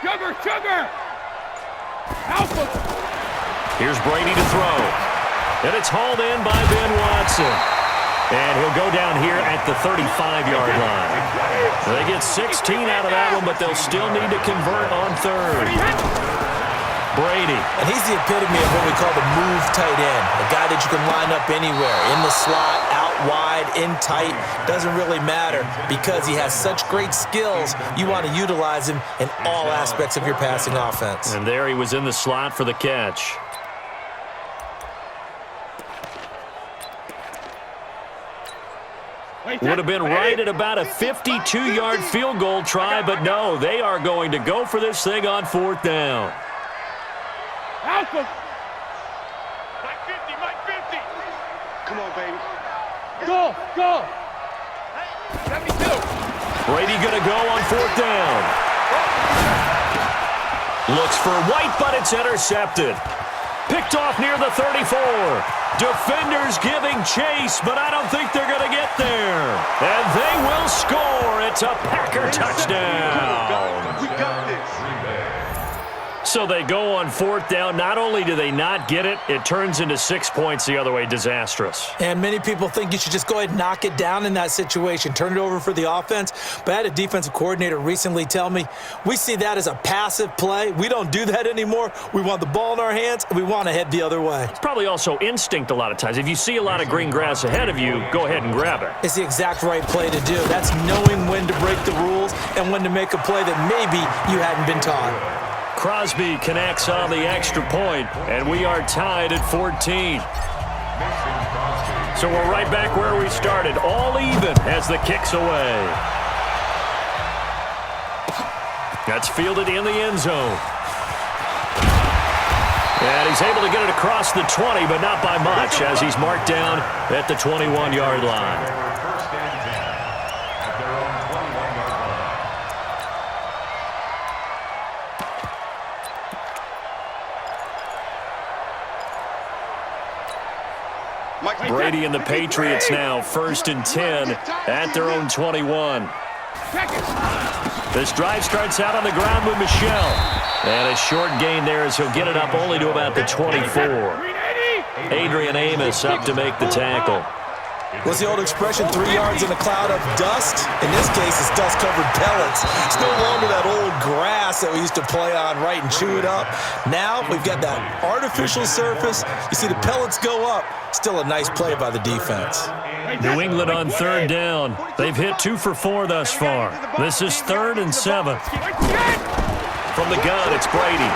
Sugar, sugar! Alpha! Here's Brady to throw. And it's hauled in by Ben Watson. And he'll go down here at the 35-yard line. They get 16 out of that one, but they'll still need to convert on third. Brady. And he's the epitome of what we call the move tight end. A guy that you can line up anywhere. In the slot, out wide, in tight. Doesn't really matter because he has such great skills. You want to utilize him in all aspects of your passing offense. And there he was in the slot for the catch. Would have been right at about a 52-yard field goal try, but no, they are going to go for this thing on fourth down. Alpha! Mike 50, Mike 50. Come on, baby. Go, go! 72! Brady going to go on fourth down. Looks for White, but it's intercepted. Picked off near the 34. Defenders giving chase, but I don't think they're going to get there. And they will score. It's a Packer touchdown. We got this. So they go on fourth down. Not only do they not get it, it turns into 6 points the other way. Disastrous. And many people think you should just go ahead and knock it down in that situation. Turn it over for the offense. But I had a defensive coordinator recently tell me, we see that as a passive play. We don't do that anymore. We want the ball in our hands, and we want to head the other way. It's probably also instinct a lot of times. If you see a lot of green grass ahead of you, go ahead and grab it. It's the exact right play to do. That's knowing when to break the rules and when to make a play that maybe you hadn't been taught. Crosby connects on the extra point, and we are tied at 14. So we're right back where we started, all even as the kick's away. That's fielded in the end zone. And he's able to get it across the 20, but not by much, as he's marked down at the 21-yard line. Brady and the Patriots now 1st and 10 at their own 21. This drive starts out on the ground with Michelle. And a short gain there as he'll get it up only to about the 24. Adrian Amos up to make the tackle. What's the old expression, 3 yards in a cloud of dust? In this case, it's dust-covered pellets. It's no longer that old grass that we used to play on, right, and chew it up. Now we've got that artificial surface. You see the pellets go up. Still a nice play by the defense. New England on third down. They've hit 2 for 4 thus far. This is 3rd and 7. From the gun, it's Brady.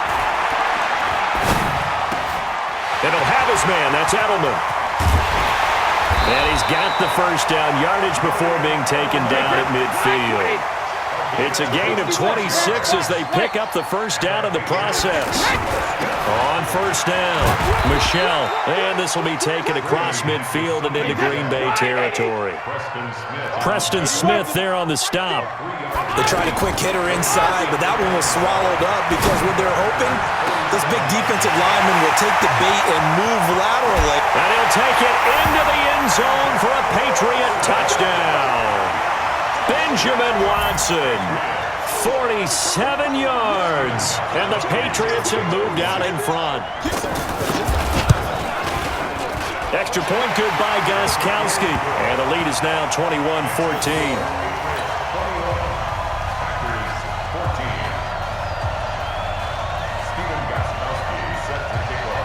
And he'll have his man. That's Edelman. And he's got the first down, yardage before being taken down at midfield. It's a gain of 26 as they pick up the first down in the process. On first down, Michelle. And this will be taken across midfield and into Green Bay territory. Preston Smith there on the stop. They tried a quick hitter inside, but that one was swallowed up because what they're hoping, this big defensive lineman will take the bait and move laterally. And he'll take it into the end zone for a Patriot touchdown. Benjamin Watson, 47 yards. And the Patriots have moved out in front. Extra point good by Gostkowski. And the lead is now 21-14.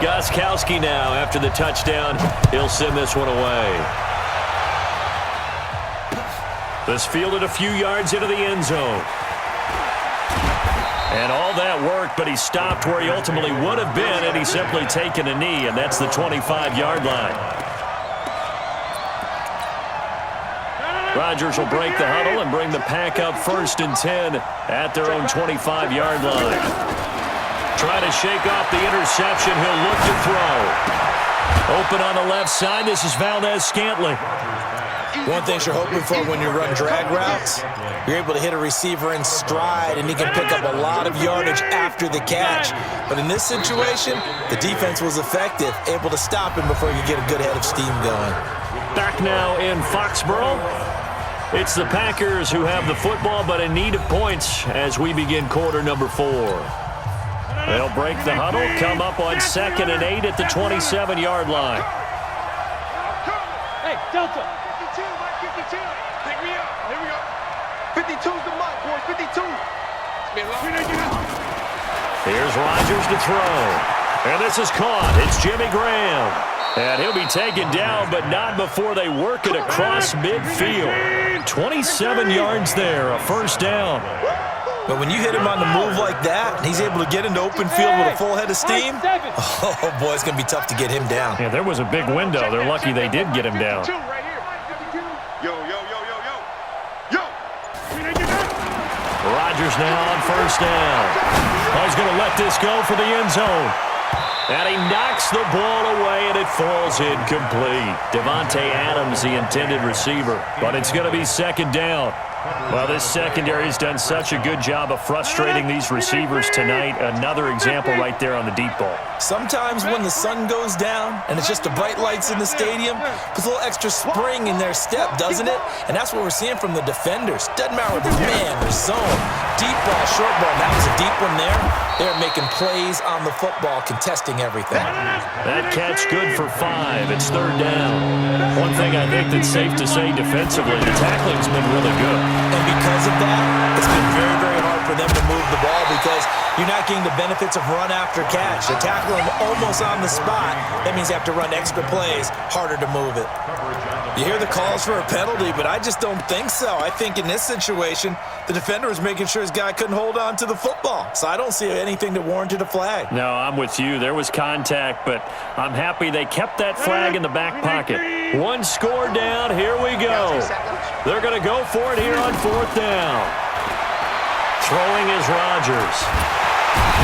Gostkowski now, after the touchdown, he'll send this one away. This fielded a few yards into the end zone. And all that worked, but he stopped where he ultimately would have been, and he's simply taken a knee, and that's the 25-yard line. Rodgers will break the huddle and bring the pack up 1st and 10 at their own 25-yard line. Trying to shake off the interception. He'll look to throw. Open on the left side. This is Valdez-Scantling. One thing you're hoping for when you run drag routes, you're able to hit a receiver in stride, and he can pick up a lot of yardage after the catch. But in this situation, the defense was effective, able to stop him before he could get a good head of steam going. Back now in Foxborough. It's the Packers who have the football, but in need of points as we begin quarter number 4. They'll break the huddle, come up on 2nd and 8 at the 27-yard line. Hey, Delta. 52, Mike, 52. Pick me up. Here we go. 52's the mark, boys. 52. Here's Rodgers to throw. And this is caught. It's Jimmy Graham. And he'll be taken down, but not before they work it across midfield. 27 yards there, a first down. But when you hit him on the move like that, and he's able to get into open field with a full head of steam, oh, boy, it's going to be tough to get him down. Yeah, there was a big window. They're lucky they did get him down. Yo, yo, yo, yo, yo. Yo. Rodgers now on first down. Oh, he's going to let this go for the end zone. And he knocks the ball away, and it falls incomplete. Davante Adams, the intended receiver. But it's going to be second down. Well, this secondary has done such a good job of frustrating these receivers tonight. Another example right there on the deep ball. Sometimes when the sun goes down and it's just the bright lights in the stadium, puts a little extra spring in their step, doesn't it? And that's what we're seeing from the defenders. Doesn't matter what they're man, their zone, deep ball, short ball. That was a deep one there. They're making plays on the football, contesting everything. That catch good for 5. It's third down. One thing I think that's safe to say defensively, the tackling's been really good. And because of that, it's been very, very hard for them to move the ball because you're not getting the benefits of run after catch. They're tackling almost on the spot. That means you have to run extra plays, harder to move it. You hear the calls for a penalty, but I just don't think so. I think in this situation, the defender was making sure his guy couldn't hold on to the football. So I don't see anything that warranted a flag. No, I'm with you. There was contact, but I'm happy they kept that flag in the back pocket. One score down. Here we go. They're going to go for it here on fourth down. Throwing is Rodgers.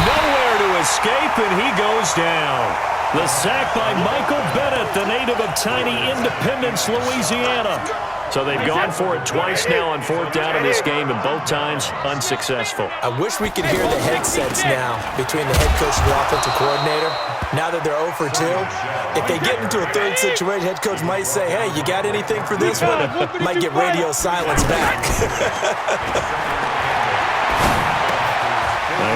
Nowhere to escape, and he goes down. The sack by Michael Bennett, the native of tiny Independence, Louisiana. So they've gone for it twice now on fourth down in this game, and both times unsuccessful. I wish we could hear the headsets now between the head coach and the offensive coordinator. Now that they're 0 for 2, if they get into a third situation, head coach might say, hey, you got anything for this one? Might get radio silence back.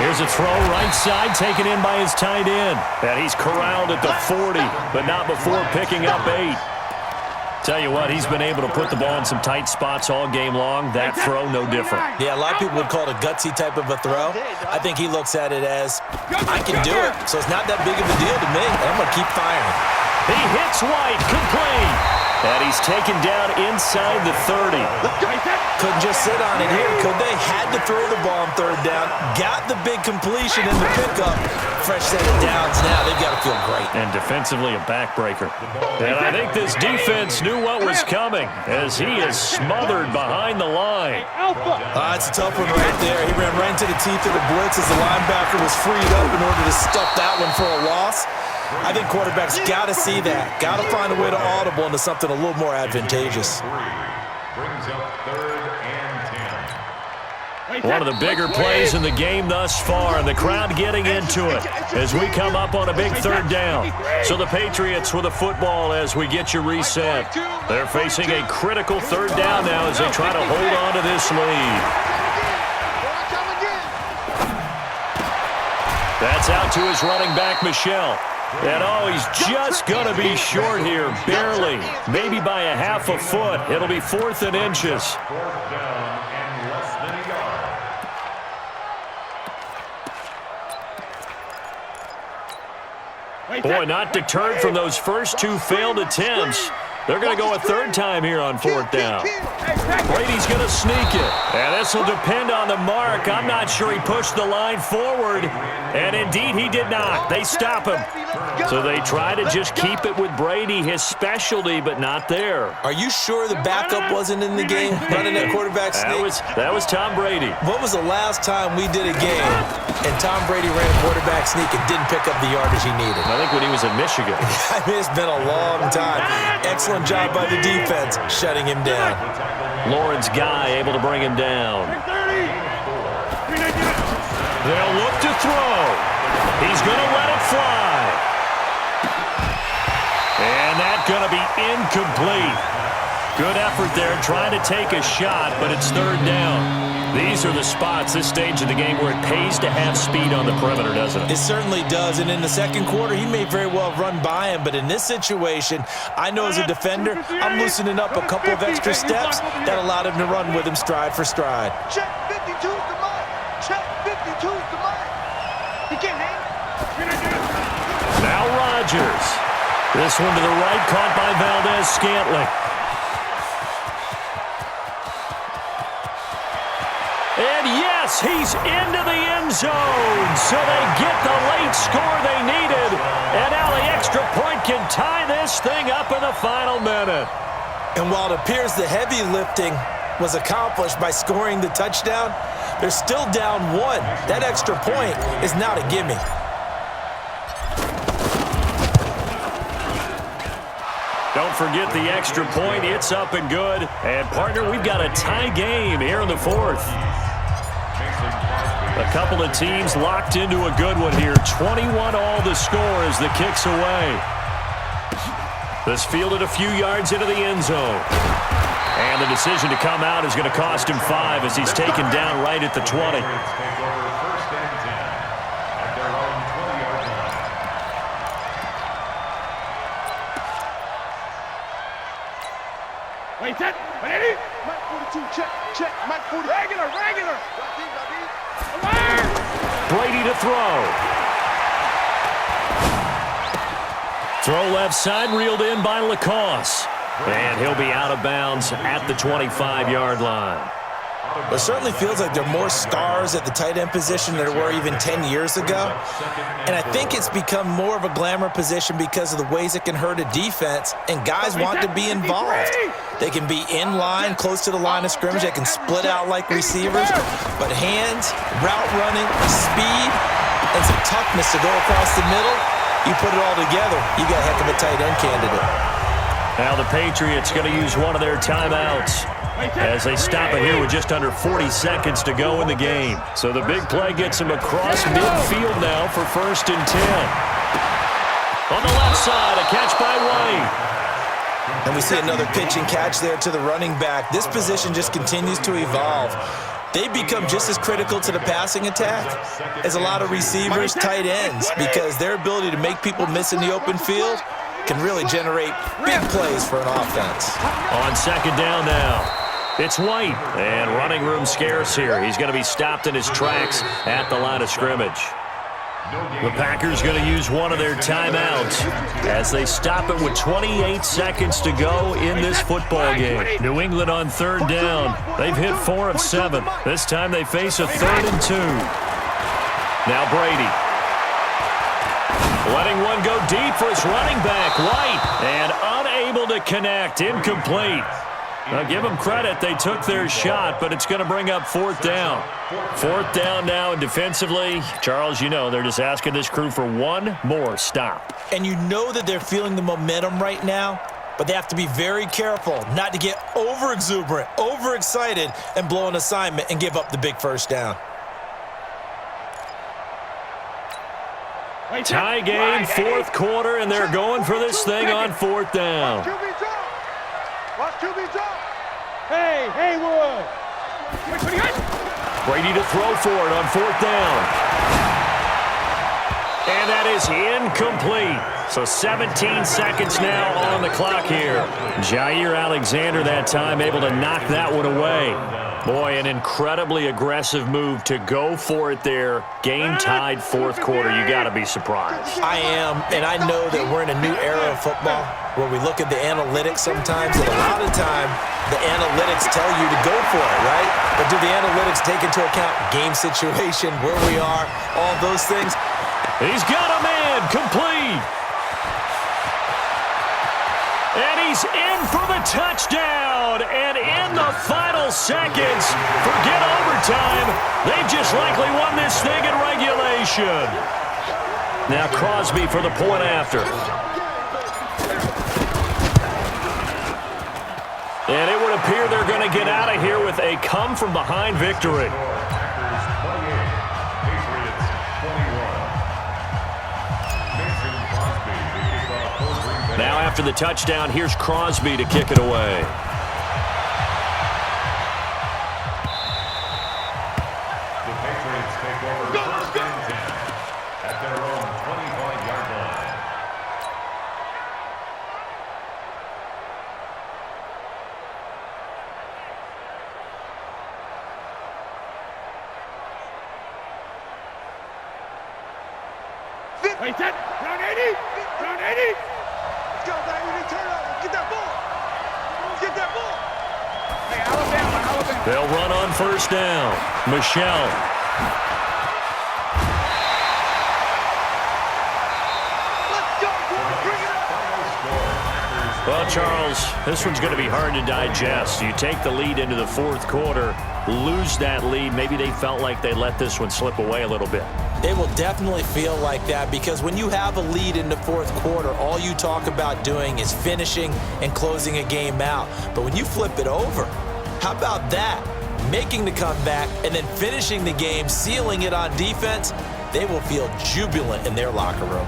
Here's a throw right side taken in by his tight end. And he's corralled at the 40, but not before picking up 8. Tell you what, he's been able to put the ball in some tight spots all game long. That throw, no different. Yeah, a lot of people would call it a gutsy type of a throw. I think he looks at it as, I can do it, so it's not that big of a deal to me. I'm going to keep firing. He hits White, complete. And he's taken down inside the 30. Couldn't just sit on it here, could they? Had to throw the ball on third down. Got the big completion in the pickup. Fresh set of downs now. They've got to feel great. And defensively, a backbreaker. And I think this defense knew what was coming as he is smothered behind the line. It's a tough one right there. He ran right into the teeth of the blitz as the linebacker was freed up in order to stuff that one for a loss. I think quarterbacks got to see that. Got to find a way to audible into something a little more advantageous. Brings up 3rd and 10. One of the bigger plays in the game thus far, and the crowd getting into it as we come up on a big third down. So the Patriots with the football as we get you reset. They're facing a critical third down now as they try to hold on to this lead. That's out to his running back, Michelle. And oh, he's just going to be short here, barely, maybe by a half a foot. It'll be 4th and inches. 4th down and less than a yard. Boy, not deterred from those first 2 failed attempts. They're going to go a third time here on 4th down. Brady's going to sneak it. And this will depend on the mark. I'm not sure he pushed the line forward. And indeed, he did not. They stop him. So they try to just keep it with Brady, his specialty, but not there. Are you sure the backup wasn't in the game running that quarterback sneak? That was Tom Brady. What was the last time we did a game and Tom Brady ran a quarterback sneak and didn't pick up the yardage he needed? I think when he was in Michigan. I mean, it's been a long time. Excellent job by the defense shutting him down. Lawrence Guy able to bring him down. They'll look to throw. He's going to let it fly. And that's going to be incomplete. Good effort there, trying to take a shot, but it's third down. These are the spots, this stage of the game, where it pays to have speed on the perimeter, doesn't it? It certainly does, and in the second quarter, he may very well run by him, but in this situation, I know as a defender, I'm loosening up a couple of extra steps that allowed him to run with him stride for stride. Check 52's the mark. Check 52's the mark. He can't hang. Now Rodgers. This one to the right, caught by Valdez-Scantling. And yes, he's into the end zone. So they get the late score they needed. And now the extra point can tie this thing up in the final minute. And while it appears the heavy lifting was accomplished by scoring the touchdown, they're still down one. That extra point is not a gimme. Don't forget the extra point. It's up and good. And, partner, we've got a tie game here in the fourth. A couple of teams locked into a good one here. 21 all the score as the kick's away. This fielded a few yards into the end zone. And the decision to come out is going to cost him 5 as he's taken down right at the 20. Wait, set. Ready? Mike 42, check, check. Mike 40. Regular. Brady to throw. Throw left side, reeled in by Lacoste. And he'll be out of bounds at the 25-yard line. It certainly feels like there are more stars at the tight end position than there were even 10 years ago. And I think it's become more of a glamour position because of the ways it can hurt a defense, and guys want to be involved. They can be in line, close to the line of scrimmage. They can split out like receivers. But hands, route running, speed, and some toughness to go across the middle, you put it all together, you got a heck of a tight end candidate. Now the Patriots going to use one of their timeouts as they stop it here with just under 40 seconds to go in the game. So the big play gets him across midfield now for 1st and 10. On the left side, a catch by White. And we see another pitch and catch there to the running back. This position just continues to evolve. They become just as critical to the passing attack as a lot of receivers, tight ends, because their ability to make people miss in the open field can really generate big plays for an offense. On 2nd down now, it's White, and running room scarce here. He's going to be stopped in his tracks at the line of scrimmage. The Packers going to use one of their timeouts as they stop it with 28 seconds to go in this football game. New England on 3rd down. They've hit 4 of 7. This time they face a 3rd and 2. Now Brady. Letting one go deep for his running back, White, and unable to connect, incomplete. Now give them credit, they took their shot, but it's going to bring up 4th down. 4th down now, and defensively, Charles, you know, they're just asking this crew for one more stop. And you know that they're feeling the momentum right now, but they have to be very careful not to get over-exuberant, over-excited, and blow an assignment and give up the big 1st down. Tie game, 4th quarter, and they're going for this thing on 4th down. Watch QB drop. Hey, Haywood. Brady to throw for it on 4th down. And that is incomplete. So 17 seconds now on the clock here. Jair Alexander that time able to knock that one away. Boy, an incredibly aggressive move to go for it there. Game tied 4th quarter. You got to be surprised. I am, and I know that we're in a new era of football where we look at the analytics sometimes, and a lot of time the analytics tell you to go for it, right? But do the analytics take into account game situation, where we are, all those things? He's got a man, complete. And he's in for the touchdown. And in the final seconds, forget overtime, they've just likely won this thing in regulation. Now Crosby for the point after. And it would appear they're going to get out of here with a come-from-behind victory. Now after the touchdown, here's Crosby to kick it away. Hey, set. Round 80. Round 80. Let's go, baby. Turnover. Get that ball. Get that ball. Hey, Alabama. They'll run on first down. Michelle. Let's go, boys. Bring it up. Well, Charles, this one's going to be hard to digest. You take the lead into the fourth quarter, lose that lead. Maybe they felt like they let this one slip away a little bit. It will definitely feel like that because when you have a lead in the fourth quarter, all you talk about doing is finishing and closing a game out. But when you flip it over, how about that? Making the comeback and then finishing the game, sealing it on defense, they will feel jubilant in their locker room.